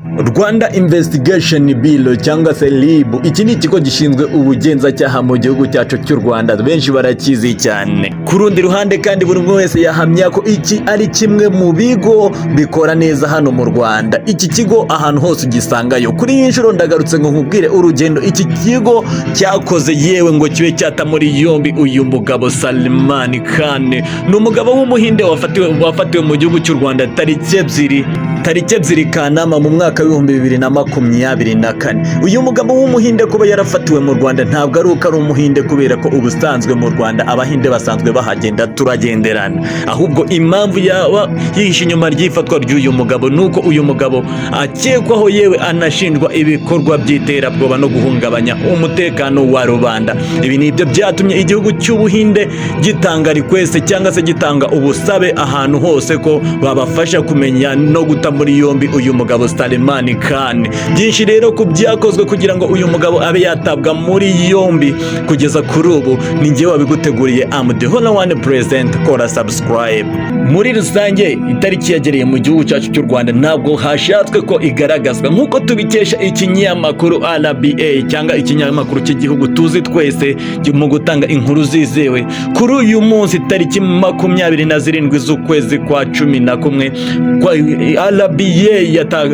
Rwanda Investigation Bureau cyangwa se RIB, iki ni ikigo gishinzwe ubugenzacyaha mu gihugu cyacu cy'u Rwanda, benshi barakizi cyane. Ku rundi ruhande kandi buri umwe wese yahamya ko iki ari kimwe mu bigo bikora neza hano mu Rwanda. Iki kigo ahantu hose ugisangayo. Kuri iyi nshuro ndagarutse ngo nkubwire urugendo iki kigo cyakoze, yewe ngo kibe cyata muri yombi uyu mugabo Salman Khan. Ni umugabo w'umuhinde wafatiwe mu gihugu cy'u Rwanda tariki ebyiri Kanama mu mwaka w'ibihumbi 2024. Uyu mugabo w'umuhinde kuba yarafatiwe mu Rwanda ntabwo ari uko ari umuhinde kubera ko ubusanzwe mu Rwanda abahinde basanzwe bahagenda turagenderana, ahubwo impamvu yaba yihishe inyuma ry'ifatwa ry'uyu mugabo nuko uyu mugabo akekwaho yewe anashinjwa ibikorwa by'iterabwoba no guhungabanya umutekano wa rubanda. Ibi nibyo byatumye igihugu cy'ubuhinde gitanga request cyangwa se gitanga ubusabe ahantu hose ko babafasha kumenya no guta muri yombi uyu mugabo Salman Khan. Byinshi rero ku byakozwe kugira ngo uyu mugabo abe yatabwa muri yombi kugeza kuri ubu ni njyewe wabiguteguriye. Am the Hola One Present, kora subscribe. Muri rusange itariki yagereye mu gihugu cyacu cy'u Rwanda ntabwo hashatswe ko igaragazwa nk'uko tubikesha ikinyamakuru RBA cyangwa ikinyamakuru cy'igihugu tuzi twese mu gutanga inkuru zizewe. Kuri uyu munsi tariki 27 z'ukwezi kwa 11 RBA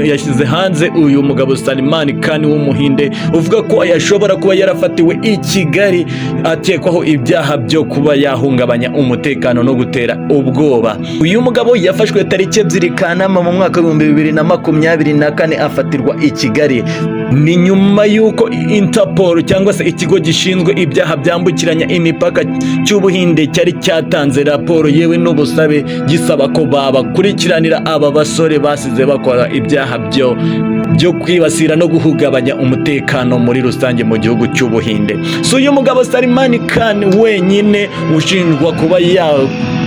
yashyize hanze uyu mugabo Salman Khan w'umuhinde uvuga ko yashobora kuba yarafatiwe i Kigali akekwaho ibyaha byo kuba yahungabanya umutekano no gutera ubwoba. Uyu mugabo yafashwe tariki 2 Kanama mu mwaka wa 2024 afatirwa i Kigali. Ni nyuma yuko Interpol cyangwa se ikigo gishinzwe ibyaha byambukiranya imipaka cy'ubuhinde cyari cyatanze raporo yewe n'ubusabe gisaba ko babakurikiranira aba basore basize bakora ibyaha byo kwibasira no guhungabanya umutekano muri rusange mu gihugu cy'ubuhinde. So uyu mugabo Salman Khan wenyine ushinjwa kuba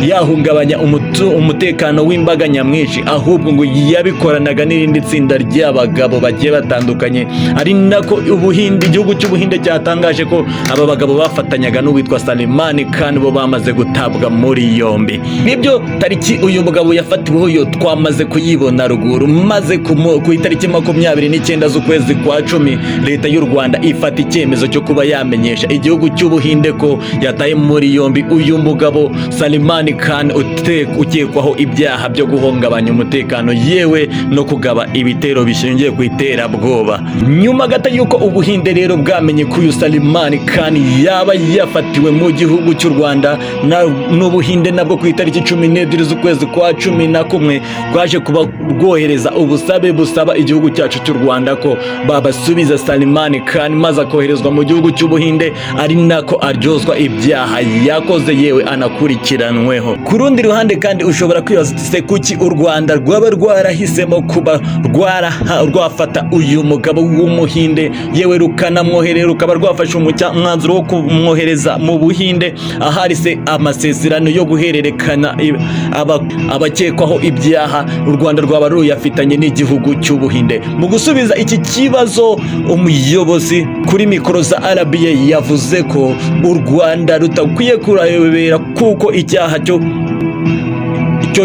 yahungabanya umutekano w'imbaga nyamwinshi, ahubwo ngo yabikoranaga n'irindi tsinda ry'abagabo bagiye batandukanye, ari nako igihugu cy'ubuhinde cyatangaje ko aba bagabo bafatanyaga n'uwitwa Salman Khan bo bamaze gutabwa muri yombi. Nibyo tariki uyu mugabo yafatiweho yo twamaze kuyibona ruguru, maze ku itariki 29 z'ukwezi kwa 10 leta y'u Rwanda ifata icyemezo cyo kuba yamenyesha igihugu cy'ubuhinde ko yataye muri yombi uyu mugabo Salman Khan ukekwaho ibyaha byo guhungabanya umutekano yewe no kugaba ibitero bishingiye ku iterabwoba. Nyuma gato yuko ubuhinde rero bwamenye ko uyu Salman Khan yaba yafatiwe mu gihugu cy'u Rwanda, n'ubuhinde nabwo ku itariki 12 z'ukwezi kwa 11 bwaje kuba bwohereza ubusabe busaba igihugu cyacu cy'u Rwanda ko babasubiza Salman Khan maze akoherezwa mu gihugu cy'ubuhinde, ari nako aryozwa ibyaha yakoze yewe anakurikiranweho. Ku rundi ruhande kandi ushobora kwibaza se kuki u Rwanda rwaba rwarahisemo kuba rwafata uyu mugabo w'umuhinde yewe rukanamwoherera, rukaba rwafashe umwanzuro wo kumwohereza mu buhinde ahari se amasezerano yo guhererekana abakekwaho ibyaha u Rwanda rwaba ruyafitanye n'igihugu cy'ubuhinde. Mu gusubiza iki kibazo umuyobozi kuri mikoro za RBA yavuze ko u Rwanda rutakwiye kurebera kuko icyaha cyo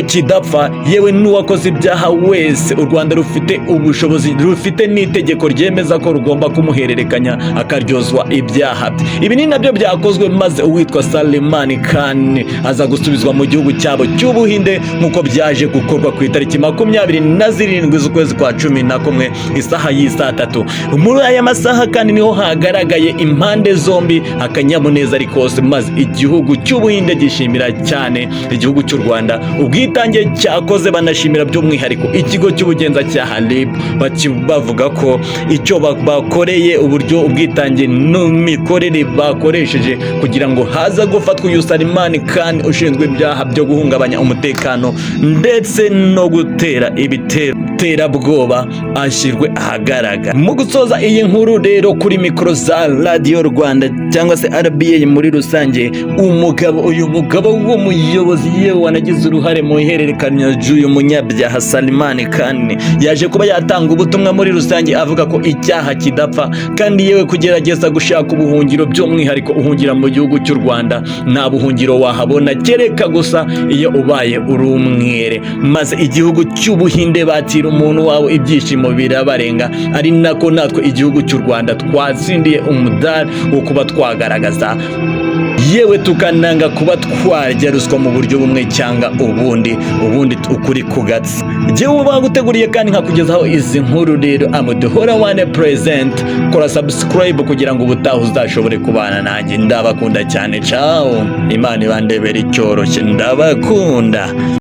kidapfa yewe n'uwakoze ibyaha wese u Rwanda rufite ubushobozi, rufite n'itegeko ryemeza ko rugomba kumuhererekanya akaryozwa ibyaha. Ibi ni nabyo byakozwe maze uwitwa Salman Khan aza gusubizwa mu gihugu cyabo cy'ubuhinde nk'uko byaje gukorwa ku itariki 27 z'ukwezi kwa 11 isaha y'isa 3. Muri aya masaha kandi niho hagaragaye impande zombi akanyamuneza ari kose, maze igihugu cy'ubuhinde gishimira cyane igihugu cy'u Rwanda ubwitange cyakoze, banashimira by'umwihariko ikigo cy'ubugenzacyaha RIB bavuga ko icyo bakoreye uburyo ubwitange n'imikorere bakoresheje kugira ngo haza gufatwa uyu Salman Khan ushinzwe ibyaha byo guhungabanya umutekano ndetse no gutera iterabwoba ashyirwe ahagaragara. Mu gusoza iyi nkuru rero kuri mikoro za Radio Rwanda cyangwa se RBA muri rusange, uyu mugabo w'umuyobozi yewe wanagize uruhare mu ihererekanya ry'uyu munyabyaha Salman Khan yaje kuba yatanga ubutumwa muri rusange avuga ko icyaha kidapfa kandi yewe kugerageza gushaka ubuhungiro by'umwihariko uhungira mu gihugu cy'u Rwanda nta buhungiro wahabona kereka gusa iyo ubaye uri umwere, maze igihugu cy'Ubuhinde batira umuntu wawe ibyishimo birabarenga, ari nako natwe igihugu cy'u Rwanda twatsindiye umudari wo kuba twagaragaza yewe tukananga kuba twarya ruswa mu buryo bumwe cyangwa ubundi ukuri kugatsi. Jyewe baguteguriye kandi nkakugezaho izi nkuru rero Amuduhora One Present, kora subscribe kugira ngo ubutaha uzashobore kubana nanjye. Ndabakunda cyane, ciao, Imana ibandebere icyoroshye, ndabakunda.